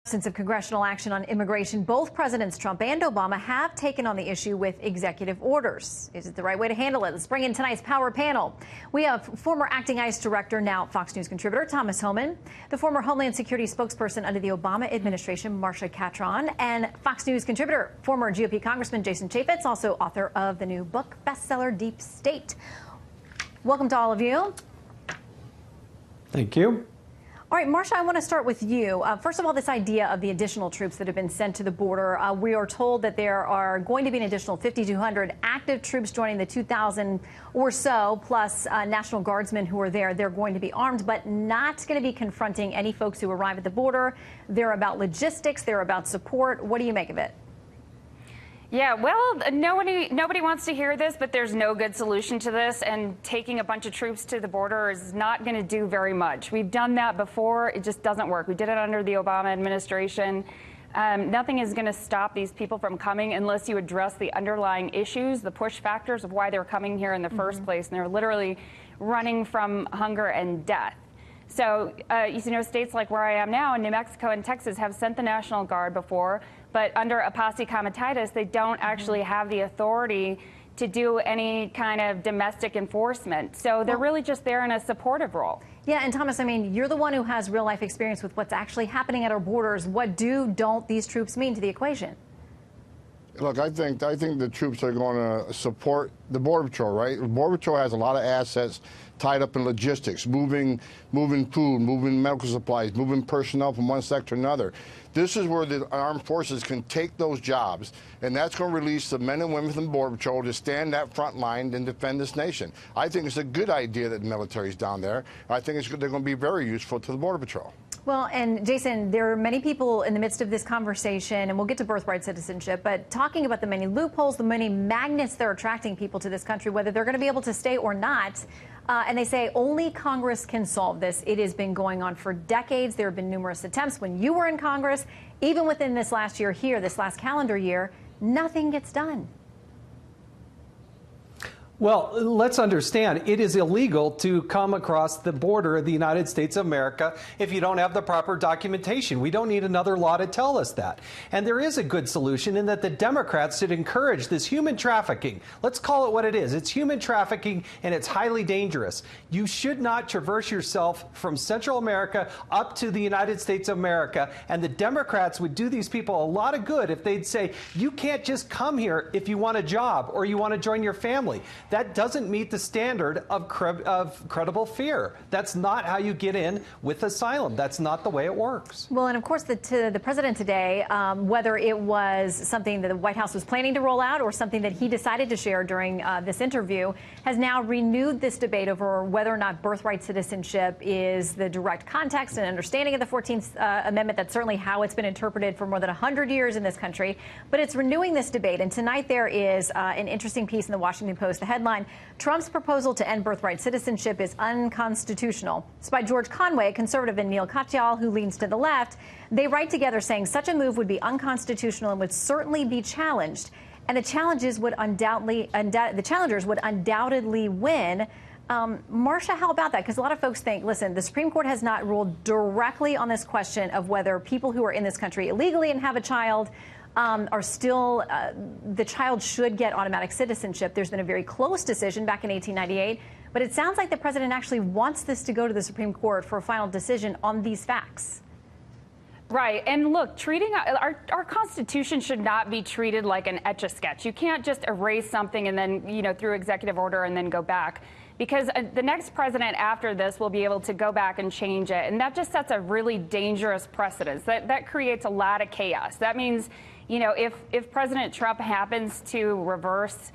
Absence of congressional action on immigration, both Presidents Trump and Obama have taken on the issue with executive orders. Is it the right way to handle it? Let's bring in tonight's Power Panel. We have former acting ICE director, now Fox News contributor, Thomas Homan, the former Homeland Security spokesperson under the Obama administration, Marcia Catron, and Fox News contributor, former GOP Congressman Jason Chaffetz, also author of the new book bestseller Deep State. Welcome to all of you. Thank you. All right, Marcia, I want to start with you. First of all, this idea of the additional troops that have been sent to the border. We are told that there are going to be an additional 5,200 active troops joining the 2,000 or so, plus National Guardsmen who are there. They're going to be armed, but not going to be confronting any folks who arrive at the border. They're about logistics. They're about support. What do you make of it? Yeah, well, nobody wants to hear this, but there's no good solution to this, and taking a bunch of troops to the border is not going to do very much. We've done that before. It just doesn't work. We did it under the Obama administration. Nothing is going to stop these people from coming unless you address the underlying issues, the push factors of why they're coming here in the first place, and they're literally running from hunger and death. So, states like where I am now in New Mexico and Texas have sent the National Guard before, but under a posse comitatus, they don't actually have the authority to do any kind of domestic enforcement. So they're really just there in a supportive role. Yeah, and Thomas, I mean, you're the one who has real life experience with what's actually happening at our borders. What don't these troops mean to the equation? Look, I think the troops are going to support the Border Patrol, right? The Border Patrol has a lot of assets tied up in logistics, moving food, moving medical supplies, moving personnel from one sector to another. This is where the armed forces can take those jobs, and that's going to release the men and women from the Border Patrol to stand that front line and defend this nation. I think it's a good idea that the military's down there. I think they're going to be very useful to the Border Patrol. Well, and Jason, there are many people in the midst of this conversation, and we'll get to birthright citizenship, but talking about the many loopholes, the many magnets that are attracting people to this country, whether they're going to be able to stay or not. And they say only Congress can solve this. It has been going on for decades. There have been numerous attempts when you were in Congress. Even within this last year here, this last calendar year, nothing gets done. Well, let's understand, it is illegal to come across the border of the United States of America if you don't have the proper documentation. We don't need another law to tell us that. And there is a good solution in that the Democrats should encourage this human trafficking. Let's call it what it is. It's human trafficking, and it's highly dangerous. You should not traverse yourself from Central America up to the United States of America. And the Democrats would do these people a lot of good if they'd say, you can't just come here if you want a job or you want to join your family. That doesn't meet the standard of credible fear. That's not how you get in with asylum. That's not the way it works. Well, and of course, the president today, whether it was something that the White House was planning to roll out or something that he decided to share during this interview, has now renewed this debate over whether or not birthright citizenship is the direct context and understanding of the 14th Amendment. That's certainly how it's been interpreted for more than 100 years in this country. But it's renewing this debate. And tonight there is an interesting piece in the Washington Post. The headline, Trump's proposal to end birthright citizenship is unconstitutional. It's by George Conway, conservative, and Neil Katyal, who leans to the left. They write together saying such a move would be unconstitutional and would certainly be challenged. And the challengers would undoubtedly win. Marcia, how about that? Because a lot of folks think, listen, the Supreme Court has not ruled directly on this question of whether people who are in this country illegally and have a child are still, the child should get automatic citizenship. There's been a very close decision back in 1898, but it sounds like the president actually wants this to go to the Supreme Court for a final decision on these facts. Right. And look, treating our Constitution should not be treated like an Etch-a-Sketch. You can't just erase something and then, through executive order and then go back. Because the next president after this will be able to go back and change it. And that just sets a really dangerous precedent. That creates a lot of chaos. That means, if President Trump happens to reverse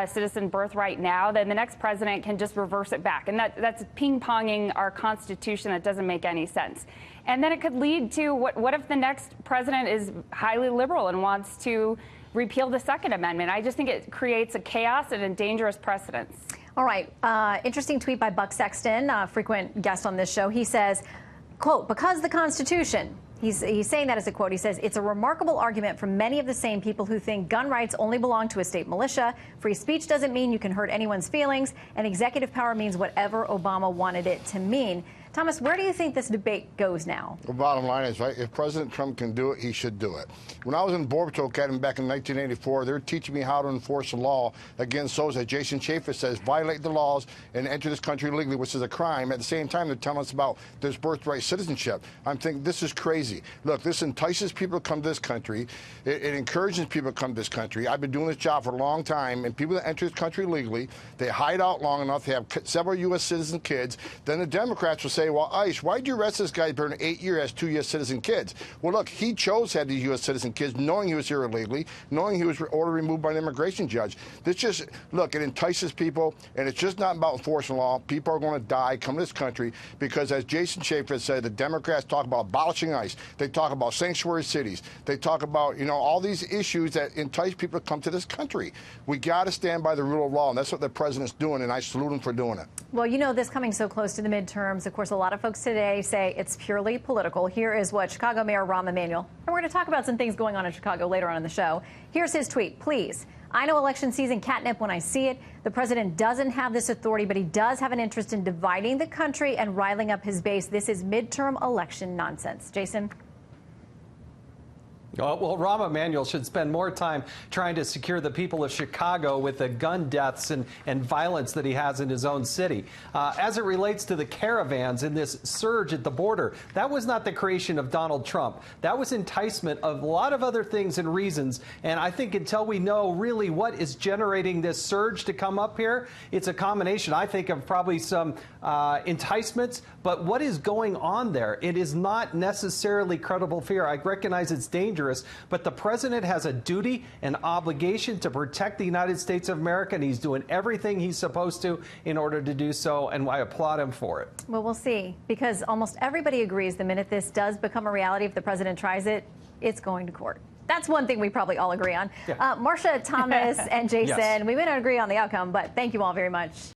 citizen birthright now, then the next president can just reverse it back. And that's ping-ponging our Constitution. That doesn't make any sense. And then it could lead to what if the next president is highly liberal and wants to repeal the Second Amendment? I just think it creates a chaos and a dangerous precedent. All right. Interesting tweet by Buck Sexton, a frequent guest on this show. He says, quote, because the Constitution, he's saying that as a quote. He says, it's a remarkable argument from many of the same people who think gun rights only belong to a state militia. Free speech doesn't mean you can hurt anyone's feelings, and executive power means whatever Obama wanted it to mean. Thomas, where do you think this debate goes now? The bottom line is, right, if President Trump can do it, he should do it. When I was in Border Patrol Academy back in 1984, they were teaching me how to enforce the law against those that Jason Chaffetz says violate the laws and enter this country illegally, which is a crime. At the same time, they're telling us about this birthright citizenship. I'm thinking this is crazy. Look, this entices people to come to this country. It encourages people to come to this country. I've been doing this job for a long time, and people that enter this country legally, they hide out long enough. They have several U.S. citizen kids. Then the Democrats will say, well, ICE, why'd you arrest this guy for 8 years, has 2 U.S. citizen kids? Well, look, he chose to have these U.S. citizen kids, knowing he was here illegally, knowing he was ordered removed by an immigration judge. This just, look, it entices people, and it's just not about enforcing law. People are going to die, come to this country, because as Jason Chaffetz said, the Democrats talk about abolishing ICE. They talk about sanctuary cities. They talk about, you know, all these issues that entice people to come to this country. We got to stand by the rule of law, and that's what the president's doing, and I salute him for doing it. Well, you know, this coming so close to the midterms, of course, a lot of folks today say it's purely political. Here is what Chicago Mayor Rahm Emanuel, and we're going to talk about some things going on in Chicago later on in the show. Here's his tweet. Please, I know election season catnip when I see it. The president doesn't have this authority, but he does have an interest in dividing the country and riling up his base. This is midterm election nonsense. Jason? Well, Rahm Emanuel should spend more time trying to secure the people of Chicago with the gun deaths and violence that he has in his own city. As it relates to the caravans and this surge at the border, that was not the creation of Donald Trump. That was enticement of a lot of other things and reasons. And I think until we know really what is generating this surge to come up here, it's a combination, I think, of probably some enticements. But what is going on there? It is not necessarily credible fear. I recognize it's dangerous. But the president has a duty and obligation to protect the United States of America, and he's doing everything he's supposed to in order to do so, and I applaud him for it. Well, we'll see, because almost everybody agrees the minute this does become a reality, if the president tries it, it's going to court. That's one thing we probably all agree on. Yeah. Marcia, Thomas, and Jason, yes. We may not agree on the outcome, but thank you all very much.